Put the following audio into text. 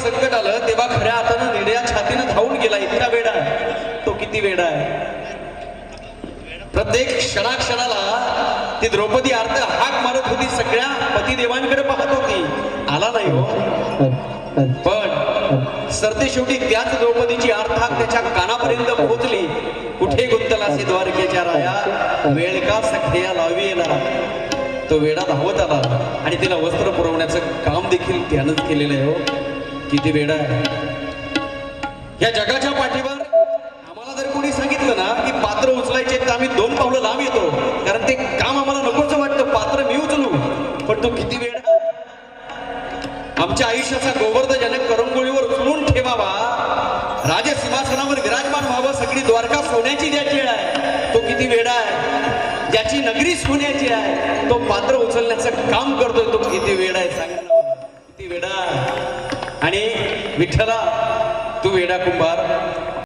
संकट आलं तेव्हा खऱ्या हातानं निड्या छातीनं धावून गेला. इतका वेडा आहे तो, किती वेडा आहे. प्रत्येक क्षणाक्षणाला ती द्रौपदी अर्ध हाक मारत होती, सगळ्या पतिदेवांकडे पाहत होती. आला नाही हो, पण सरते शेवटी त्याच द्रौपदीची अर्थात त्याच्या कानापर्यंत पोहोचली. कुठे गुंतलासी द्वारकेच्या राया, वेळ का सख्या लावीला. तो वेडा धावत आला आणि तिला वस्त्र पुरवण्याचं काम देखील त्यानंच केलेलं आहे. हो, किती वेडा आहे. या जगाच्या पाठीवर आम्हाला जर कोणी सांगितलं ना की पात्र उचलायचे तर आम्ही 2 पावलं लांब येतो, कारण ते काम आम्हाला नकोच वाटतं. पात्र मी उचलू, पण तो किती वेडा. आमच्या आयुष्याचा गोवर्धनजनक करंगोळीवर उचलून ठेवावा, राजसिंहासनावर विराजमान व्हावं, सगळी द्वारका सोन्याची ज्याची आहे तो किती वेडा आहे. ज्याची नगरी सोन्याची आहे तो पात्र उचलण्याचं काम करतोय, तो किती वेडा आहे. सांगा किती वेडा. आणि विठ्ठला तू वेडा कुंभार.